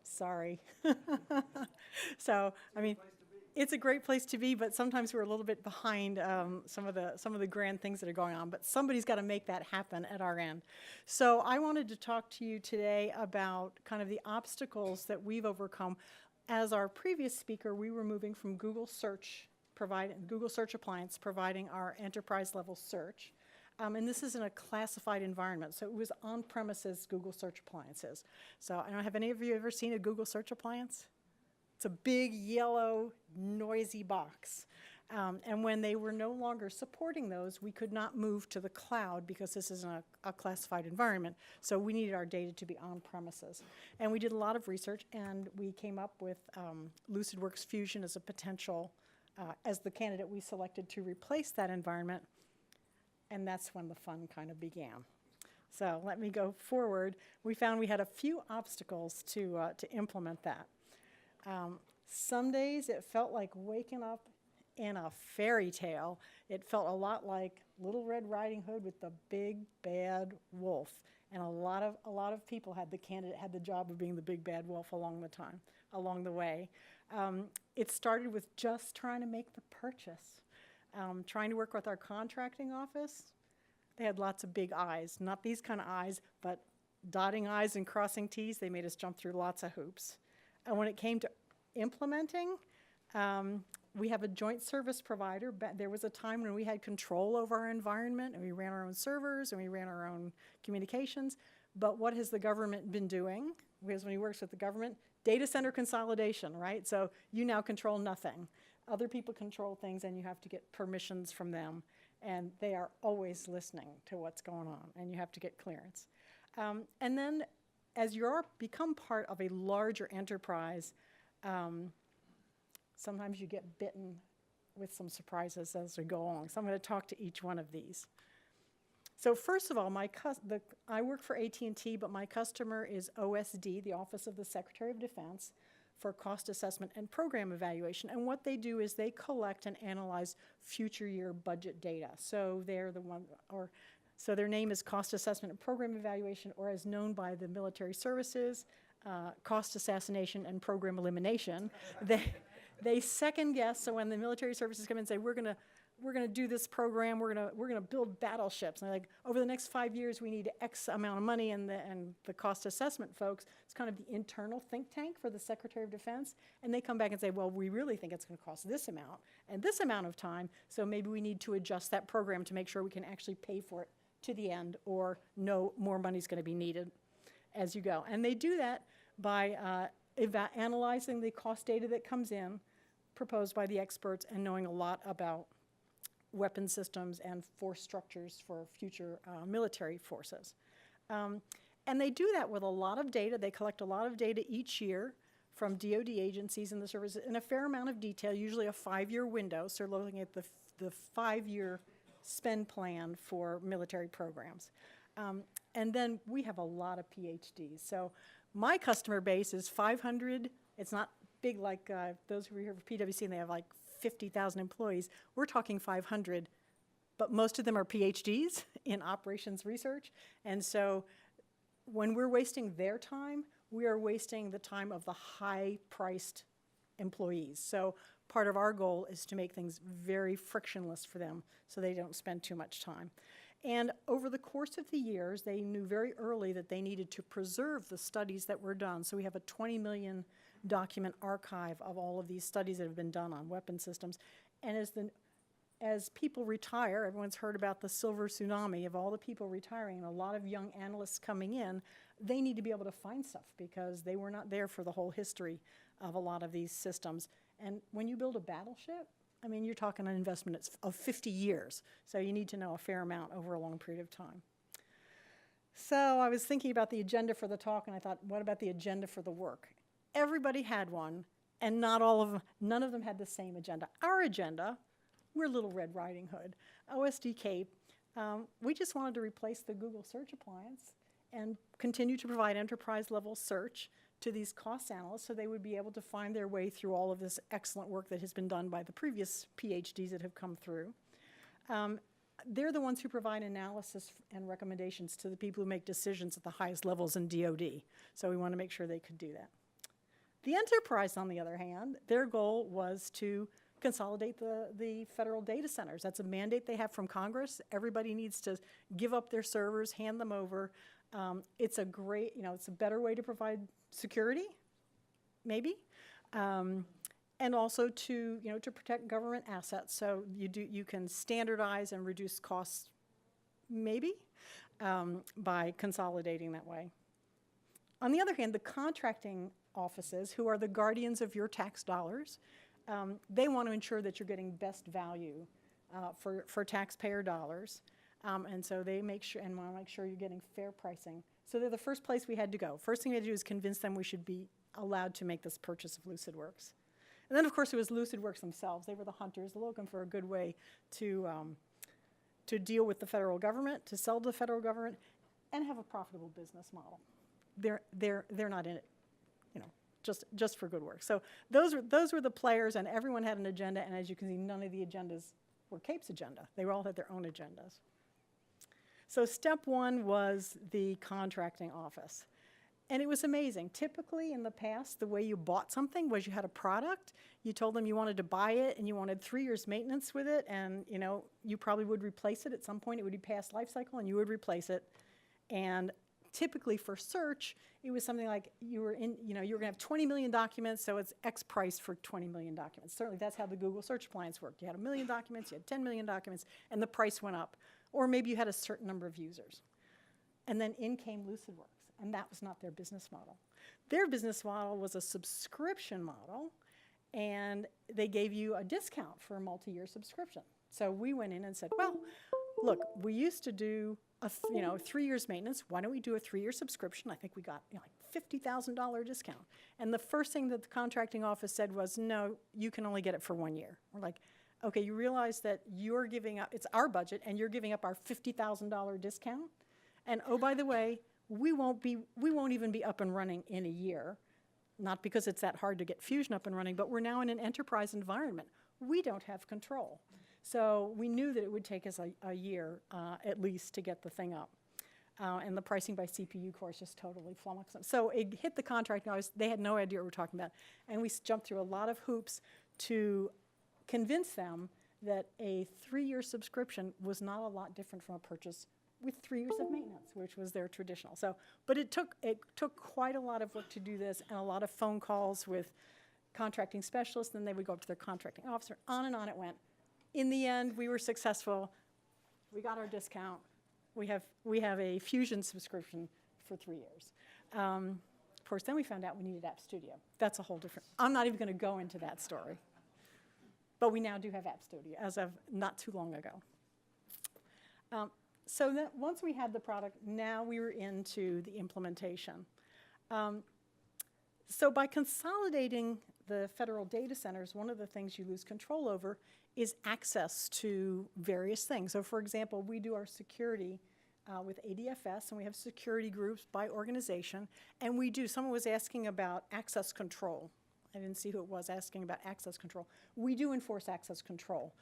Sorry. So, I mean, it's a great place to be, but sometimes we're a little bit behind some of the grand things that are going on. But somebody's got to make that happen at our end. So I wanted to talk to you today about kind of the obstacles that we've overcome. As our previous speaker, we were moving from Google Search Appliance providing our enterprise level search. And this is in a classified environment, so it was on-premises Google Search Appliances. So I don't know, have any of you ever seen a Google Search Appliance? It's a big, yellow, noisy box. And when they were no longer supporting those, we could not move to the cloud because this is a classified environment. So we needed our data to be on-premises. And we did a lot of research, and we came up with Lucidworks Fusion as a potential, as the candidate we selected to replace that environment. And that's when the fun kind of began. So let me go forward. We found we had a few obstacles to implement that. Some days it felt like waking up in a fairy tale. It felt a lot like Little Red Riding Hood with the big bad wolf. And a lot of people had the job of being the big bad wolf along the way. It started with just trying to make the purchase. Trying to work with our contracting office. They had lots of big I's, not these kind of I's, but dotting I's and crossing T's. They made us jump through lots of hoops. And when it came to implementing, we have a joint service provider. There was a time when we had control over our environment, and we ran our own servers, and we ran our own communications. But what has the government been doing? Because when he works with the government, data center consolidation, right? So you now control nothing. Other people control things, and you have to get permissions from them. And they are always listening to what's going on, and you have to get clearance. And then as you become part of a larger enterprise, sometimes you get bitten with some surprises as we go along. So I'm going to talk to each one of these. So first of all, I work for AT&T, but my customer is OSD, the Office of the Secretary of Defense, for cost assessment and program evaluation. And what they do is they collect and analyze future year budget data. So they're the one, so their name is Cost Assessment and Program Evaluation, or as known by the military services, Cost Assassination and Program Elimination. They second guess, so when the military services come in and say, we're gonna do this program, we're gonna build battleships. And they're like, over the next 5 years, we need X amount of money, and the cost assessment folks, it's kind of the internal think tank for the Secretary of Defense, and they come back and say, well, we really think it's gonna cost this amount and this amount of time, so maybe we need to adjust that program to make sure we can actually pay for it to the end, or no more money's gonna be needed as you go. And they do that by analyzing the cost data that comes in, proposed by the experts, and knowing a lot about weapon systems and force structures for future military forces. And they do that with a lot of data. They collect a lot of data each year from DoD agencies and the services in a fair amount of detail, usually a 5-year window. So they're looking at the 5-year spend plan for military programs. And then we have a lot of PhDs. So my customer base is 500. It's not big like those who are here for PwC, and they have like 50,000 employees. We're talking 500, but most of them are PhDs in operations research. And so when we're wasting their time, we are wasting the time of the high-priced employees. So part of our goal is to make things very frictionless for them so they don't spend too much time. And over the course of the years, they knew very early that they needed to preserve the studies that were done. So we have a 20 million document archive of all of these studies that have been done on weapon systems. And as people retire, everyone's heard about the silver tsunami of all the people retiring and a lot of young analysts coming in, they need to be able to find stuff because they were not there for the whole history of a lot of these systems. And when you build a battleship, I mean, you're talking an investment of 50 years. So you need to know a fair amount over a long period of time. So I was thinking about the agenda for the talk, and I thought, what about the agenda for the work? Everybody had one, and none of them had the same agenda. Our agenda, we're Little Red Riding Hood, OSD Cape. We just wanted to replace the Google Search Appliance and continue to provide enterprise-level search to these cost analysts so they would be able to find their way through all of this excellent work that has been done by the previous PhDs that have come through. They're the ones who provide analysis and recommendations to the people who make decisions at the highest levels in DoD. So we want to make sure they could do that. The enterprise, on the other hand, their goal was to consolidate the federal data centers. That's a mandate they have from Congress. Everybody needs to give up their servers, hand them over. It's a great, it's a better way to provide security, maybe, and also to protect government assets. So you can standardize and reduce costs, maybe, by consolidating that way. On the other hand, the contracting offices, who are the guardians of your tax dollars, they want to ensure that you're getting best value for taxpayer dollars. And so they make sure and want to make sure you're getting fair pricing. So they're the first place we had to go. First thing we had to do is convince them we should be allowed to make this purchase of Lucidworks. And then, of course, it was Lucidworks themselves. They were the hunters, looking for a good way to deal with the federal government, to sell to the federal government, and have a profitable business model. They're not in it, just for good work. So those were the players, and everyone had an agenda. And as you can see, none of the agendas were CAPE's agenda. They all had their own agendas. So step one was the contracting office. And it was amazing. Typically, in the past, the way you bought something was you had a product, you told them you wanted to buy it, and you wanted 3 years maintenance with it, and you probably would replace it at some point. It would be past life cycle, and you would replace it. And typically for search, it was something like you were going to have 20 million documents, so it's X price for 20 million documents. Certainly, that's how the Google search appliance worked. You had 1 million documents, you had 10 million documents, and the price went up. Or maybe you had a certain number of users. And then in came Lucidworks. And that was not their business model. Their business model was a subscription model, and they gave you a discount for a multi-year subscription. So we went in and said, well, look, we used to do 3 years maintenance. Why don't we do a 3-year subscription? I think we got like $50,000 discount. And the first thing that the contracting office said was, no, you can only get it for 1 year. We're like, okay, you realize that you're giving up, it's our budget, and you're giving up our $50,000 discount? And oh, by the way, we won't even be up and running in a year, not because it's that hard to get Fusion up and running, but we're now in an enterprise environment. We don't have control. So we knew that it would take us a year at least to get the thing up. And the pricing by CPU course just totally flummoxed them. So it hit the contract. They had no idea what we were talking about. And we jumped through a lot of hoops to convince them that a 3-year subscription was not a lot different from a purchase with 3 years of maintenance, which was their traditional. So, but it took quite a lot of work to do this, and a lot of phone calls with contracting specialists. Then they would go up to their contracting officer. On and on it went. In the end, we were successful. We got our discount. We have a Fusion subscription for 3 years. Of course, then we found out we needed App Studio. That's a whole different. I'm not even going to go into that story. But we now do have App Studio as of not too long ago. So that once we had the product, now we were into the implementation. So by consolidating the federal data centers, one of the things you lose control over is access to various things. So for example, we do our security with ADFS, and we have security groups by organization, and someone was asking about access control. I didn't see who it was asking about access control. We do enforce access control.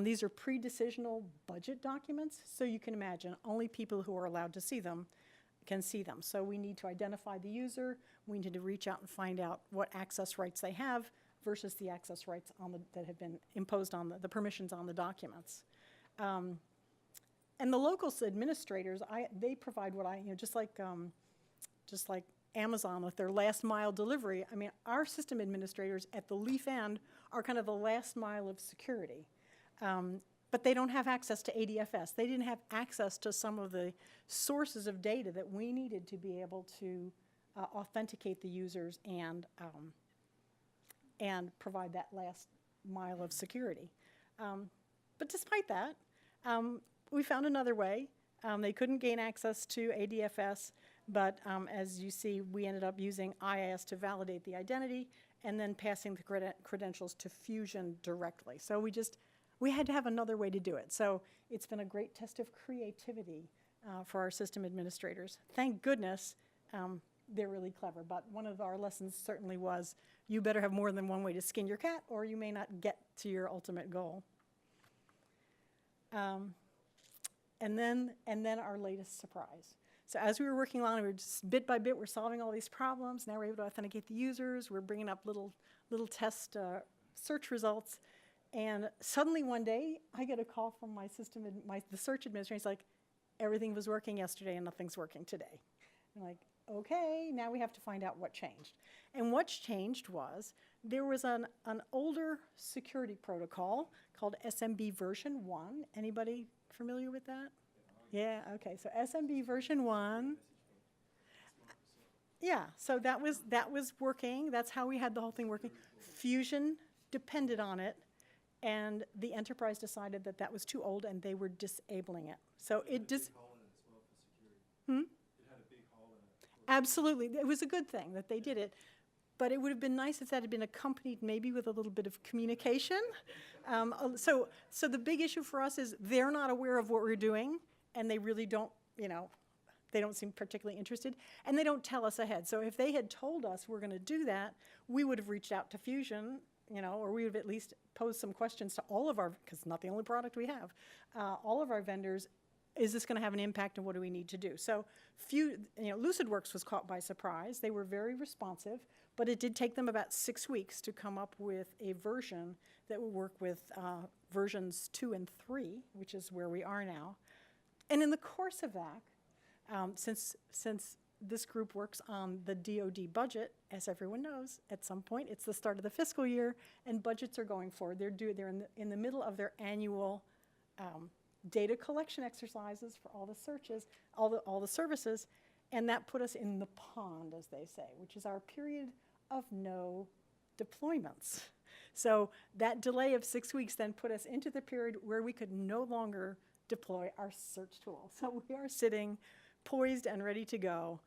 These are pre-decisional budget documents, so you can imagine only people who are allowed to see them can see them. So we need to identify the user. We need to reach out and find out what access rights they have versus the access rights that have been imposed on the permissions on the documents. And the local administrators, they provide what just like Amazon with their last mile delivery. I mean, our system administrators at the leaf end are kind of the last mile of security. But they don't have access to ADFS. They didn't have access to some of the sources of data that we needed to be able to authenticate the users and provide that last mile of security. But despite that, we found another way. They couldn't gain access to ADFS, but as you see, we ended up using IIS to validate the identity and then passing the credentials to Fusion directly. So we had to have another way to do it. So it's been a great test of creativity for our system administrators. Thank goodness they're really clever, but one of our lessons certainly was you better have more than one way to skin your cat or you may not get to your ultimate goal. And then our latest surprise. So as we were working along, we were just bit by bit, we're solving all these problems. Now we're able to authenticate the users. We're bringing up little test search results. And suddenly one day, I get a call from my system, the search administrator. He's like, everything was working yesterday and nothing's working today. I'm like, okay, now we have to find out what changed. And what's changed was there was an older security protocol called SMB version 1. Anybody familiar with that? Yeah, okay, so SMB version 1. Yeah, so that was working. That's how we had the whole thing working. Fusion depended on it, and the enterprise decided that that was too old and they were disabling it. So it just... Absolutely. It was a good thing that they did it, but it would have been nice if that had been accompanied maybe with a little bit of communication. So the big issue for us is they're not aware of what we're doing, and they really don't, they don't seem particularly interested, and they don't tell us ahead. So if they had told us we're going to do that, we would have reached out to Fusion, or we would have at least posed some questions to all of our, because it's not the only product we have, all of our vendors. Is this going to have an impact, and what do we need to do? So Lucidworks was caught by surprise. They were very responsive, but it did take them about 6 weeks to come up with a version that would work with versions 2 and 3, which is where we are now. And in the course of that, since this group works on the DoD budget, as everyone knows, at some point it's the start of the fiscal year, and budgets are going forward. They're in the middle of their annual data collection exercises for all the searches, all the services, and that put us in the pond, as they say, which is our period of no deployments. So that delay of 6 weeks then put us into the period where we could no longer deploy our search tool. So we are sitting poised and ready to go,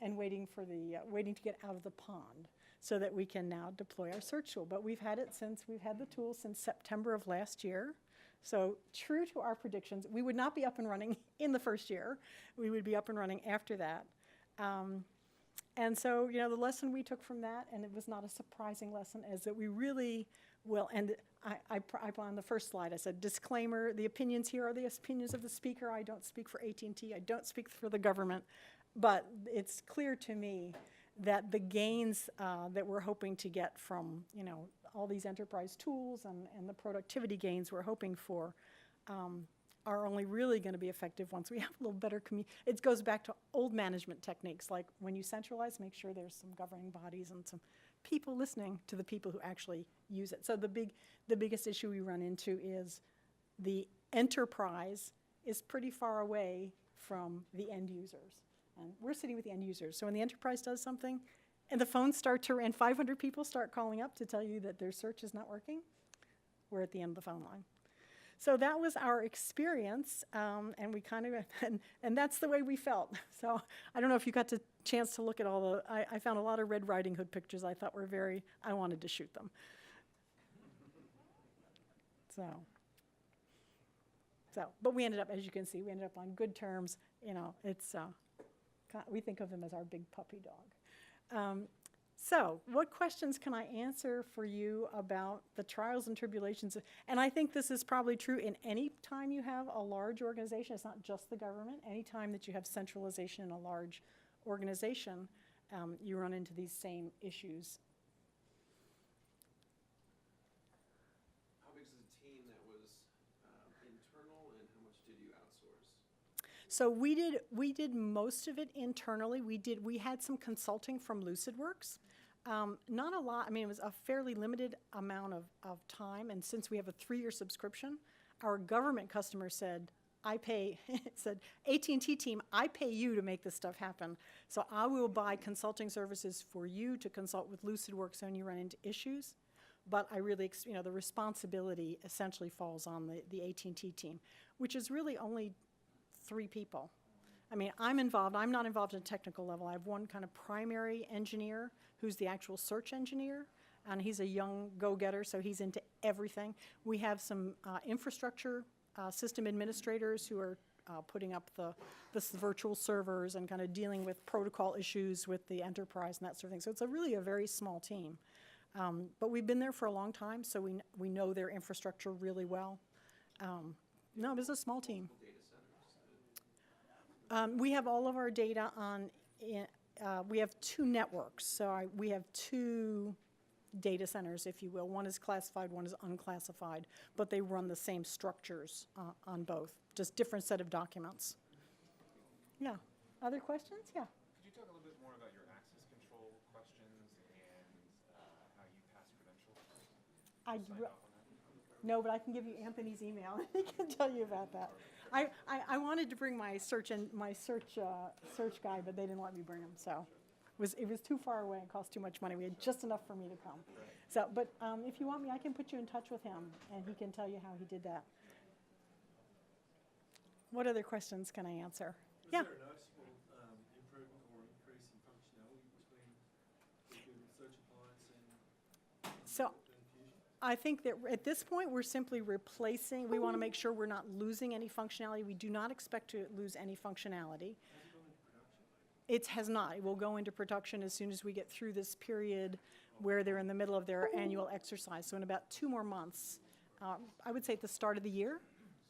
and waiting to get out of the pond so that we can now deploy our search tool. But we've had the tool since September of last year. So true to our predictions, we would not be up and running in the first year. We would be up and running after that. And so, the lesson we took from that, and it was not a surprising lesson, is that we really will, and I on the first slide, I said, disclaimer, the opinions here are the opinions of the speaker. I don't speak for AT&T. I don't speak for the government. But it's clear to me that the gains that we're hoping to get from, all these enterprise tools and the productivity gains we're hoping for are only really going to be effective once we have a little better it goes back to old management techniques, like when you centralize, make sure there's some governing bodies and some people listening to the people who actually use it. So the biggest issue we run into is the enterprise is pretty far away from the end users. And we're sitting with the end users. So when the enterprise does something, and the phones start to, and 500 people start calling up to tell you that their search is not working, we're at the end of the phone line. So that was our experience, and we kind of, and that's the way we felt. So I don't know if you got the chance to look at all I found a lot of Red Riding Hood pictures I thought were I wanted to shoot them. But we ended up, as you can see, on good terms. It's, we think of him as our big puppy dog. So what questions can I answer for you about the trials and tribulations? And I think this is probably true in any time you have a large organization. It's not just the government. Any time that you have centralization in a large organization, you run into these same issues. How big is the team that was internal, and how much did you outsource? So we did most of it internally. We had some consulting from Lucidworks. Not a lot. I mean, it was a fairly limited amount of time. And since we have a 3-year subscription, our government customer said, it said, AT&T team, I pay you to make this stuff happen. So I will buy consulting services for you to consult with Lucidworks when you run into issues. But I really, the responsibility essentially falls on the AT&T team, which is really only 3 people. I mean, I'm involved. I'm not involved at a technical level. I have one kind of primary engineer who's the actual search engineer, and he's a young go-getter, so he's into everything. We have some infrastructure system administrators who are putting up the virtual servers and kind of dealing with protocol issues with the enterprise and that sort of thing. So it's really a very small team. But we've been there for a long time, so we know their infrastructure really well. No, it was a small team. We have all of our data on, we have two networks. So we have two data centers, if you will. One is classified, one is unclassified, but they run the same structures on both, just different set of documents. Yeah. Other questions? Yeah. Could you talk a little bit more about your access control questions and how you pass credentials? Sign off on that? No, but I can give you Anthony's email. He can tell you about that. I wanted to bring my search guy, but they didn't let me bring him. So it was too far away and cost too much money. We had just enough for me to come. So, but if you want me, I can put you in touch with him, and he can tell you how he did that. What other questions can I answer? Yeah. Was there a noticeable improvement or increase in functionality between the Google Search Appliance and So Fusion? I think that at this point, we're simply replacing. We want to make sure we're not losing any functionality. We do not expect to lose any functionality. Has it gone into production? It has not. It will go into production as soon as we get through this period where they're in the middle of their annual exercise. So in about 2 more months, I would say at the start of the year,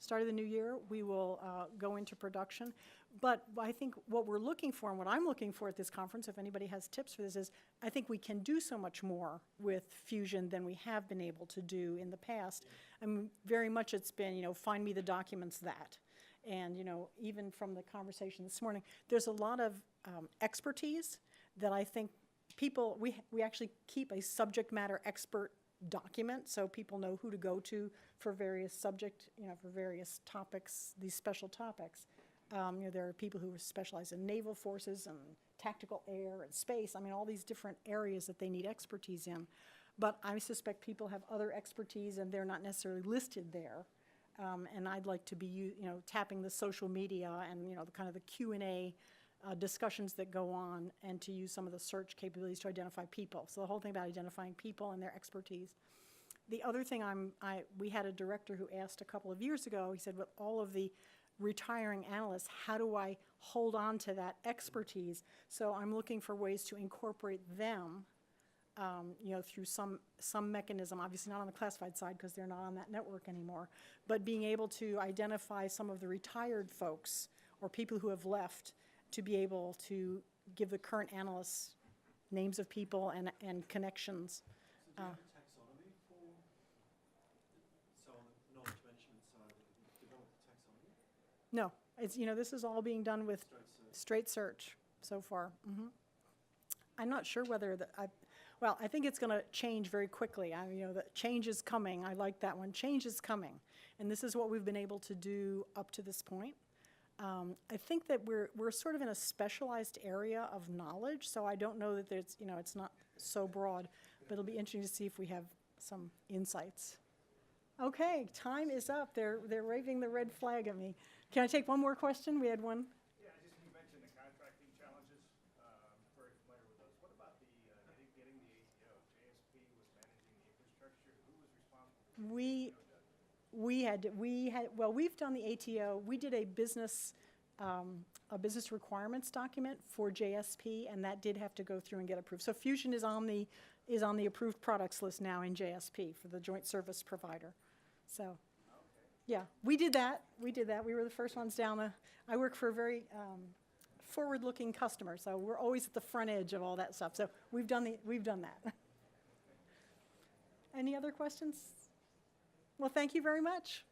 start of the new year, we will go into production. But I think what we're looking for and what I'm looking for at this conference, if anybody has tips for this, is I think we can do so much more with Fusion than we have been able to do in the past. I mean, very much it's been, find me the documents that. And, even from the conversation this morning, there's a lot of expertise that I think people, we actually keep a subject matter expert document so people know who to go to for various for various topics, these special topics. There are people who specialize in naval forces and tactical air and space. I mean, all these different areas that they need expertise in. But I suspect people have other expertise and they're not necessarily listed there. And I'd like to be, tapping the social media and, the kind of the Q&A discussions that go on, and to use some of the search capabilities to identify people. So the whole thing about identifying people and their expertise. The other thing we had a director who asked a couple of years ago, he said, with all of the retiring analysts, how do I hold on to that expertise? So I'm looking for ways to incorporate them, through some mechanism, obviously not on the classified side because they're not on that network anymore, but being able to identify some of the retired folks or people who have left to be able to give the current analysts names of people and connections. So do you have a taxonomy for, so on the knowledge management side, have you developed a taxonomy? No, it's, this is all being done with straight search so far. I'm not sure whether I think it's going to change very quickly. The change is coming. I like that one. Change is coming. And this is what we've been able to do up to this point. I think that we're sort of in a specialized area of knowledge, so I don't know that there's, it's not so broad, but it'll be interesting to see if we have some insights. Okay, time is up. They're waving the red flag at me. Can I take one more question? We had one. Yeah, you mentioned the contracting challenges. Very familiar with those. What about the getting the ATO? JSP was managing the infrastructure. Who was responsible for the We've done the ATO. We did a business requirements document for JSP, and that did have to go through and get approved. So Fusion is on the approved products list now in JSP for the joint service provider. So, yeah, we did that. We were the first ones down. I work for a very forward-looking customer, so we're always at the front edge of all that stuff. So we've done that. Any other questions? Well, thank you very much.